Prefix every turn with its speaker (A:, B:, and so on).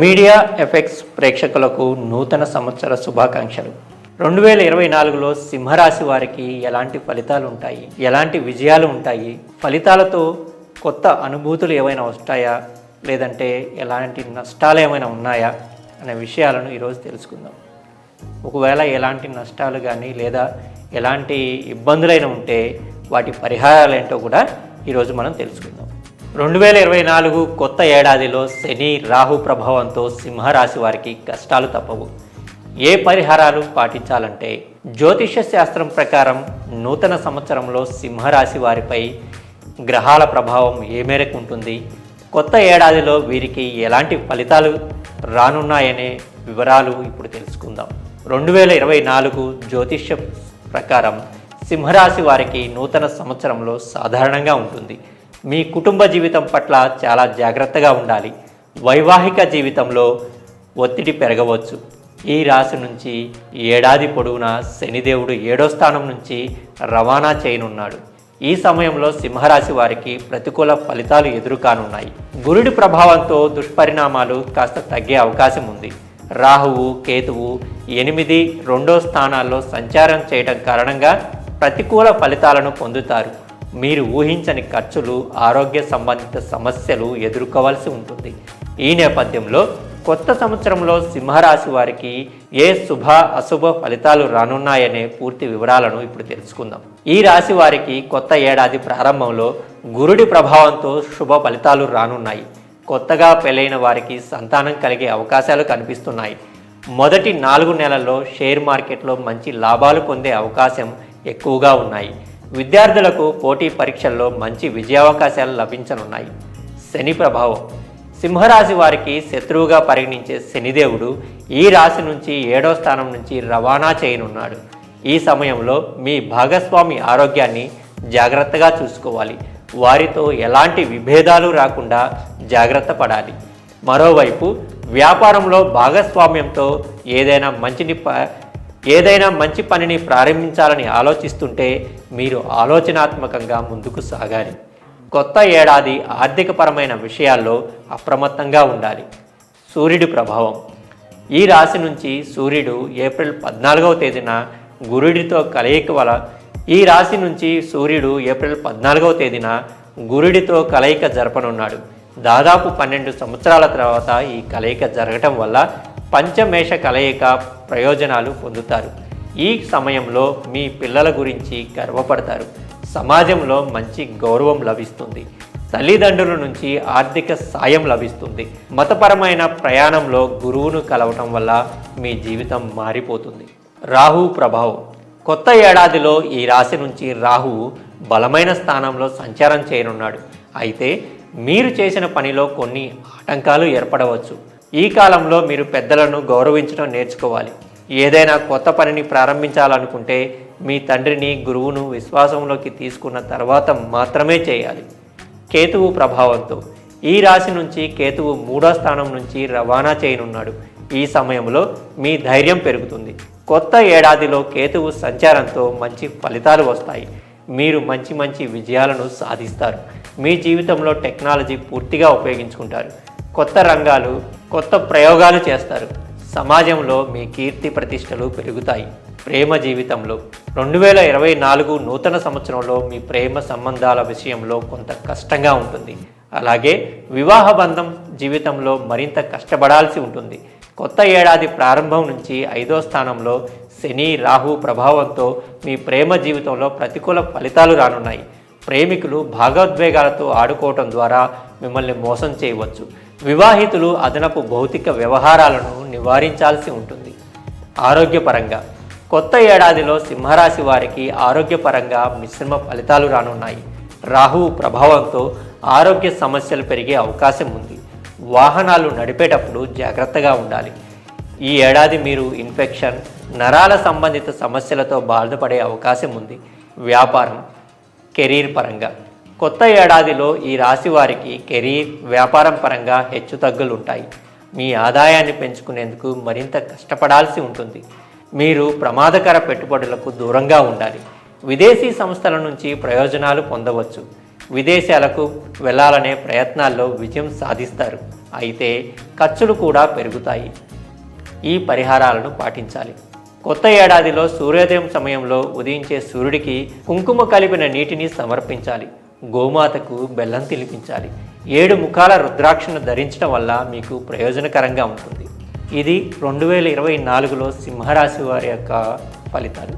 A: Media effects ప్రేక్షకులకు నూతన సంవత్సర శుభాకాంక్షలు. 2024లో సింహరాశి వారికి ఎలాంటి ఫలితాలు ఉంటాయి, ఎలాంటి విజయాలు ఉంటాయి, ఫలితాలతో కొత్త అనుభూతులు ఏమైనా వస్తాయా, లేదంటే ఎలాంటి నష్టాలు ఏమైనా ఉన్నాయా అనే విషయాలను ఈరోజు తెలుసుకుందాం. ఒకవేళ ఎలాంటి నష్టాలు కానీ లేదా ఎలాంటి ఇబ్బందులైనా ఉంటే వాటి పరిహారాలు ఏంటో కూడా ఈరోజు మనం తెలుసుకుందాం. 2024 కొత్త ఏడాదిలో శని రాహు ప్రభావంతో సింహరాశి వారికి కష్టాలు తప్పవు. ఏ పరిహారాలు పాటించాలంటే, జ్యోతిష్య శాస్త్రం ప్రకారం నూతన సంవత్సరంలో సింహరాశి వారిపై గ్రహాల ప్రభావం ఏ మేరకు ఉంటుంది, కొత్త ఏడాదిలో వీరికి ఎలాంటి ఫలితాలు రానున్నాయనే వివరాలు ఇప్పుడు తెలుసుకుందాం. 2024 జ్యోతిష్య ప్రకారం సింహరాశి వారికి నూతన సంవత్సరంలో సాధారణంగా ఉంటుంది. మీ కుటుంబ జీవితం పట్ల చాలా జాగ్రత్తగా ఉండాలి. వైవాహిక జీవితంలో ఒత్తిడి పెరగవచ్చు. ఈ రాశి నుంచి ఏడాది పొడవునా శనిదేవుడు 7వ స్థానం నుంచి రవాణా చేయనున్నాడు. ఈ సమయంలో సింహరాశి వారికి ప్రతికూల ఫలితాలు ఎదురుకానున్నాయి. గురుడి ప్రభావంతో దుష్పరిణామాలు కాస్త తగ్గే అవకాశం ఉంది. రాహువు కేతువు 8, 2వ స్థానాల్లో సంచారం చేయడం కారణంగా ప్రతికూల ఫలితాలను పొందుతారు. మీరు ఊహించని ఖర్చులు, ఆరోగ్య సంబంధిత సమస్యలు ఎదుర్కోవాల్సి ఉంటుంది. ఈ నేపథ్యంలో కొత్త సంవత్సరంలో సింహరాశి వారికి ఏ శుభ అశుభ ఫలితాలు రానున్నాయనే పూర్తి వివరాలను ఇప్పుడు తెలుసుకుందాం. ఈ రాశి వారికి కొత్త ఏడాది ప్రారంభంలో గురుడి ప్రభావంతో శుభ ఫలితాలు రానున్నాయి. కొత్తగా పెళ్ళైన వారికి సంతానం కలిగే అవకాశాలు కనిపిస్తున్నాయి. మొదటి 4 నెలల్లో షేర్ మార్కెట్లో మంచి లాభాలు పొందే అవకాశం ఎక్కువగా ఉన్నాయి. విద్యార్థులకు పోటీ పరీక్షల్లో మంచి విజయావకాశాలు లభించనున్నాయి. శని ప్రభావం. సింహరాశి వారికి శత్రువుగా పరిగణించే శనిదేవుడు ఈ రాశి నుంచి 7వ స్థానం నుంచి రవాణా చేయనున్నాడు. ఈ సమయంలో మీ భాగస్వామి ఆరోగ్యాన్ని జాగ్రత్తగా చూసుకోవాలి. వారితో ఎలాంటి విభేదాలు రాకుండా జాగ్రత్త పడాలి. మరోవైపు వ్యాపారంలో భాగస్వామ్యంతో ఏదైనా మంచి పనిని ప్రారంభించాలని ఆలోచిస్తుంటే మీరు ఆలోచనాత్మకంగా ముందుకు సాగాలి. కొత్త ఏడాది ఆర్థికపరమైన విషయాల్లో అప్రమత్తంగా ఉండాలి. సూర్యుడి ప్రభావం. ఈ రాశి నుంచి సూర్యుడు ఏప్రిల్ 14వ తేదీన గురుడితో కలయిక జరపనున్నాడు. దాదాపు 12 సంవత్సరాల తర్వాత ఈ కలయిక జరగటం వల్ల పంచమేష కలయిక ప్రయోజనాలు పొందుతారు. ఈ సమయంలో మీ పిల్లల గురించి గర్వపడతారు. సమాజంలో మంచి గౌరవం లభిస్తుంది. తల్లిదండ్రుల నుంచి ఆర్థిక సాయం లభిస్తుంది. మతపరమైన ప్రయాణంలో గురువును కలవటం వల్ల మీ జీవితం మారిపోతుంది. రాహు ప్రభావం. కొత్త ఏడాదిలో ఈ రాశి నుంచి రాహువు బలమైన స్థానంలో సంచారం చేయనున్నాడు. అయితే మీరు చేసిన పనిలో కొన్ని ఆటంకాలు ఏర్పడవచ్చు. ఈ కాలంలో మీరు పెద్దలను గౌరవించడం నేర్చుకోవాలి. ఏదైనా కొత్త పనిని ప్రారంభించాలనుకుంటే మీ తండ్రిని, గురువును విశ్వాసంలోకి తీసుకున్న తర్వాత మాత్రమే చేయాలి. కేతువు ప్రభావంతో. ఈ రాశి నుంచి కేతువు 3వ స్థానం నుంచి రవాణా చేయనున్నాడు. ఈ సమయంలో మీ ధైర్యం పెరుగుతుంది. కొత్త ఏడాదిలో కేతువు సంచారంతో మంచి ఫలితాలు వస్తాయి. మీరు మంచి విజయాలను సాధిస్తారు. మీ జీవితంలో టెక్నాలజీ పూర్తిగా ఉపయోగించుకుంటారు. కొత్త రంగాలు, కొత్త ప్రయోగాలు చేస్తారు. సమాజంలో మీ కీర్తి ప్రతిష్టలు పెరుగుతాయి. ప్రేమ జీవితంలో 2024 నూతన సంవత్సరంలో మీ ప్రేమ సంబంధాల విషయంలో కొంత కష్టంగా ఉంటుంది. అలాగే వివాహ బంధం జీవితంలో మరింత కష్టపడాల్సి ఉంటుంది. కొత్త ఏడాది ప్రారంభం నుంచి 5వ స్థానంలో శని రాహు ప్రభావంతో మీ ప్రేమ జీవితంలో ప్రతికూల ఫలితాలు రానున్నాయి. ప్రేమికులు భావోద్వేగాలతో ఆడుకోవటం ద్వారా మిమ్మల్ని మోసం చేయవచ్చు. వివాహితులు అదనపు భౌతిక వ్యవహారాలను నివారించాల్సి ఉంటుంది. ఆరోగ్యపరంగా కొత్త ఏడాదిలో సింహరాశి వారికి ఆరోగ్యపరంగా మిశ్రమ ఫలితాలు రానున్నాయి. రాహువు ప్రభావంతో ఆరోగ్య సమస్యలు పెరిగే అవకాశం ఉంది. వాహనాలు నడిపేటప్పుడు జాగ్రత్తగా ఉండాలి. ఈ ఏడాది మీరు ఇన్ఫెక్షన్, నరాల సంబంధిత సమస్యలతో బాధపడే అవకాశం ఉంది. వ్యాపారం, కెరీర్ పరంగా కొత్త ఏడాదిలో ఈ రాశి వారికి కెరీర్, వ్యాపారం పరంగా హెచ్చుతగ్గులుంటాయి. మీ ఆదాయాన్ని పెంచుకునేందుకు మరింత కష్టపడాల్సి ఉంటుంది. మీరు ప్రమాదకర పెట్టుబడులకు దూరంగా ఉండాలి. విదేశీ సంస్థల నుంచి ప్రయోజనాలు పొందవచ్చు. విదేశాలకు వెళ్ళాలనే ప్రయత్నాల్లో విజయం సాధిస్తారు. అయితే ఖర్చులు కూడా పెరుగుతాయి. ఈ పరిహారాలను పాటించాలి. కొత్త ఏడాదిలో సూర్యోదయం సమయంలో ఉదయించే సూర్యుడికి కుంకుమ కలిపిన నీటిని సమర్పించాలి. గోమాతకు బెల్లం తినిపించాలి. 7 ముఖాల రుద్రాక్షను ధరించడం వల్ల మీకు ప్రయోజనకరంగా ఉంటుంది. ఇది 2024లో సింహరాశి వారి యొక్క ఫలితాలు.